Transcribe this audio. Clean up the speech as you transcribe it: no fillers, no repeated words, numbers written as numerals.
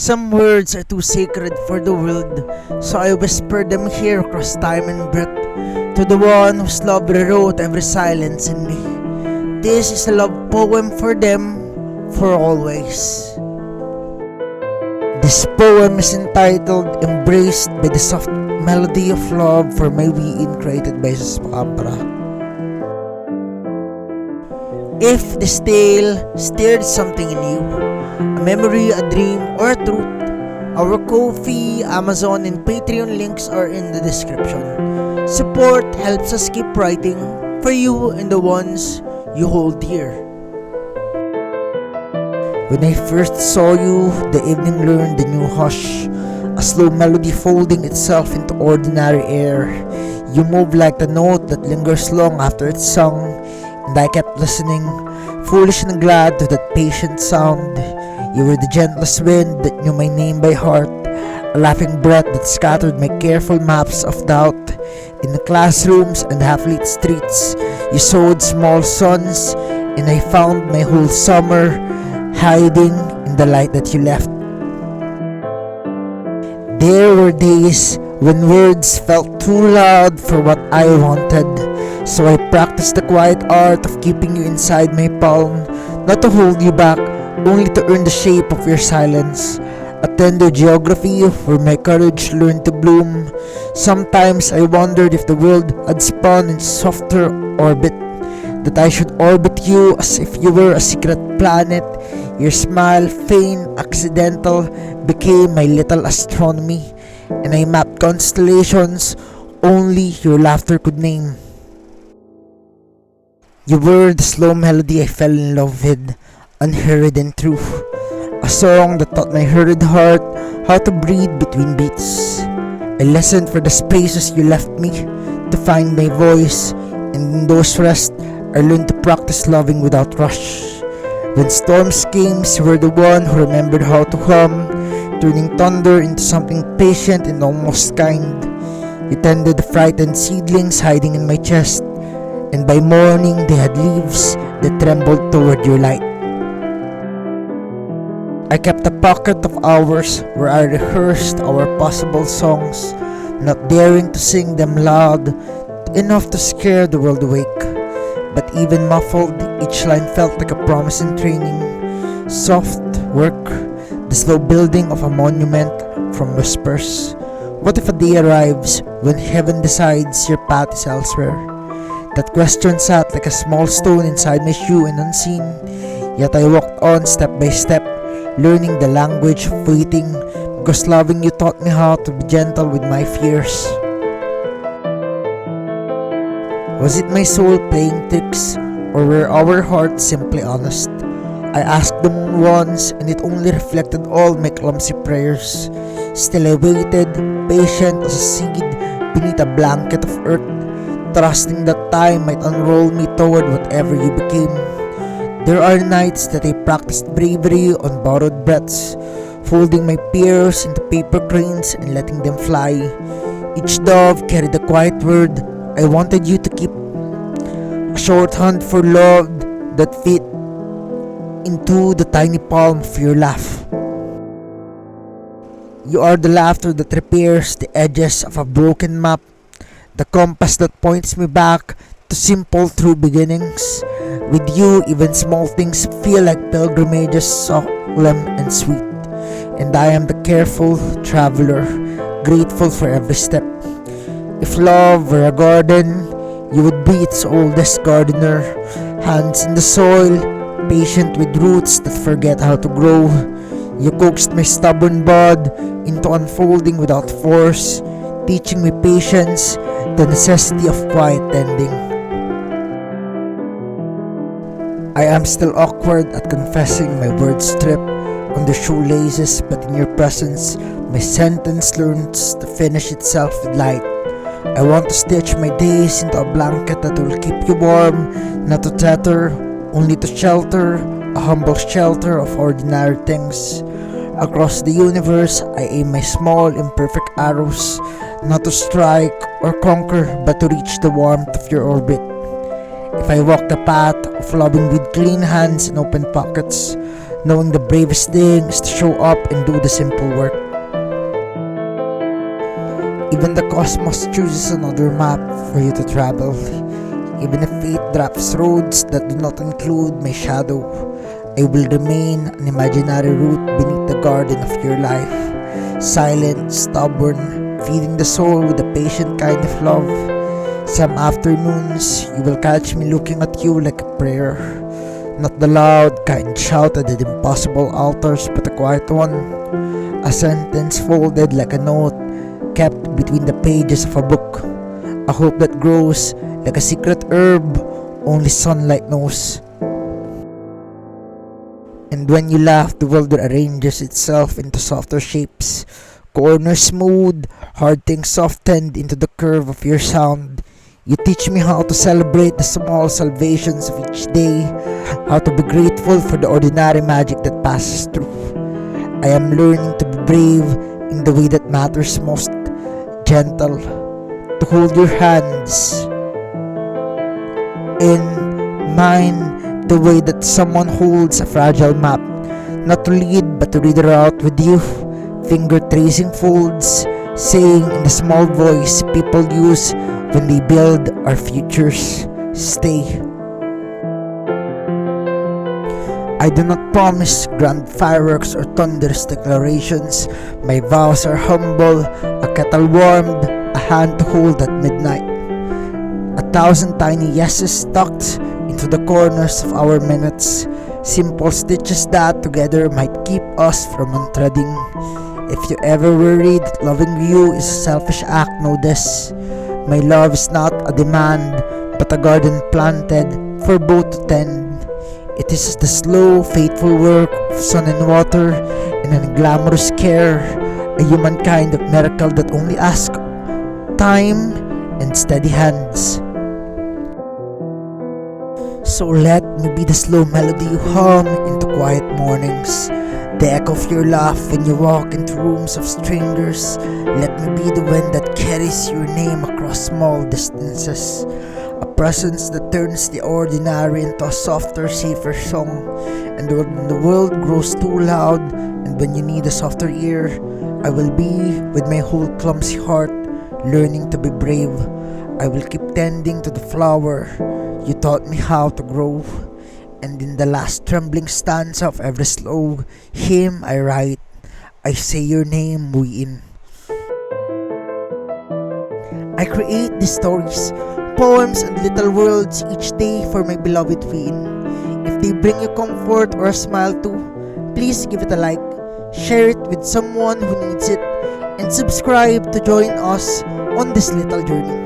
Some words are too sacred for the world, so I whisper them here across time and breath, to the one whose love rewrote every silence in me. This is a love poem for them, for always. This poem is entitled Embraced by the Soft Melody of Love for my Wheein, created by Jess Pacampara. If this tale stirred something in you, a memory, a dream, or a truth, our Ko-fi, Amazon, and Patreon links are in the description. Support helps us keep writing for you and the ones you hold dear. When I first saw you, the evening learned a new hush, a slow melody folding itself into ordinary air. You moved like the note that lingers long after it's sung, and I kept listening, foolish and glad to that patient sound. You were the gentlest wind that knew my name by heart, a laughing breath that scattered my careful maps of doubt. In the classrooms and half-lit streets, you sowed small suns, and I found my whole summer hiding in the light that you left. There were days when words felt too loud for what I wanted, so I practiced the quiet art of keeping you inside my palm, not to hold you back, only to earn the shape of your silence. A tender geography where my courage learned to bloom. Sometimes I wondered if the world had spun in softer orbit, that I should orbit you as if you were a secret planet. Your smile, faint, accidental, became my little astronomy, and I mapped constellations only your laughter could name. You were the slow melody I fell in love with, unhurried and true. A song that taught my hurried heart how to breathe between beats. I listened for the spaces you left me to find my voice, and in those rests, I learned to practice loving without rush. When storms came, you were the one who remembered how to hum, turning thunder into something patient and almost kind. You tended the frightened seedlings hiding in my chest, and by morning they had leaves that trembled toward your light. I kept a pocket of hours where I rehearsed our possible songs, not daring to sing them loud, enough to scare the world awake. But even muffled, each line felt like a promise in training. Soft work, the slow building of a monument from whispers. What if a day arrives when heaven decides your path is elsewhere? That question sat like a small stone inside my shoe and unseen, yet I walked on step by step, learning the language of waiting, because loving you taught me how to be gentle with my fears. Was it my soul playing tricks, or were our hearts simply honest? I asked the moon once, and it only reflected all my clumsy prayers. Still I waited, patient as a seed beneath a blanket of earth, trusting that time might unroll me toward whatever you became. There are nights that I practiced bravery on borrowed breaths, folding my fears into paper cranes and letting them fly. Each dove carried a quiet word I wanted you to keep, a shorthand for love that fit into the tiny palm of your laugh. You are the laughter that repairs the edges of a broken map, the compass that points me back to simple true beginnings. With you, even small things feel like pilgrimages, solemn and sweet. And I am the careful traveler, grateful for every step. If love were a garden, you would be its oldest gardener. Hands in the soil, patient with roots that forget how to grow. You coaxed my stubborn bud into unfolding without force, teaching me patience, the necessity of quiet tending. I am still awkward at confessing my words trip on the shoelaces, but in your presence, my sentence learns to finish itself with light. I want to stitch my days into a blanket that will keep you warm, not to tether, only to shelter, a humble shelter of ordinary things. Across the universe, I aim my small, imperfect arrows, not to strike or conquer, but to reach the warmth of your orbit. If I walk the path of loving with clean hands and open pockets, knowing the bravest thing is to show up and do the simple work. Even the cosmos chooses another map for you to travel. Even if fate drafts roads that do not include my shadow, I will remain an imaginary root beneath the garden of your life. Silent, stubborn, feeding the soul with a patient kind of love. Some afternoons, you will catch me looking at you like a prayer. Not the loud kind shouted at impossible altars, but a quiet one. A sentence folded like a note kept between the pages of a book. A hope that grows like a secret herb only sunlight knows. And when you laugh, the world arranges itself into softer shapes. Corners smooth, hard things softened into the curve of your sound. You teach me how to celebrate the small salvations of each day, how to be grateful for the ordinary magic that passes through. I am learning to be brave in the way that matters most, gentle, to hold your hands in mine the way that someone holds a fragile map, not to lead but to read it out with you, finger tracing folds, saying in the small voice people use when they build our futures, stay. I do not promise grand fireworks or thunderous declarations. My vows are humble, a kettle warmed, a hand to hold at midnight. 1,000 tiny yeses tucked into the corners of our minutes, simple stitches that together might keep us from untreading. If you ever worried that loving you is a selfish act, know this. My love is not a demand, but a garden planted for both to tend. It is the slow, faithful work of sun and water and an unglamorous care, a humankind of miracle that only asks time and steady hands. So let me be the slow melody you hum into quiet mornings, the echo of your laugh when you walk into rooms of strangers. Let me be the wind that carries your name across small distances, a presence that turns the ordinary into a softer, safer song. And when the world grows too loud and when you need a softer ear, I will be with my whole clumsy heart, learning to be brave. I will keep tending to the flower you taught me how to grow. And in the last trembling stanza of every slow hymn I write, I say your name, Wheein. I create these stories, poems and little worlds each day for my beloved Wheein. If they bring you comfort or a smile too, please give it a like, share it with someone who needs it, and subscribe to join us on this little journey.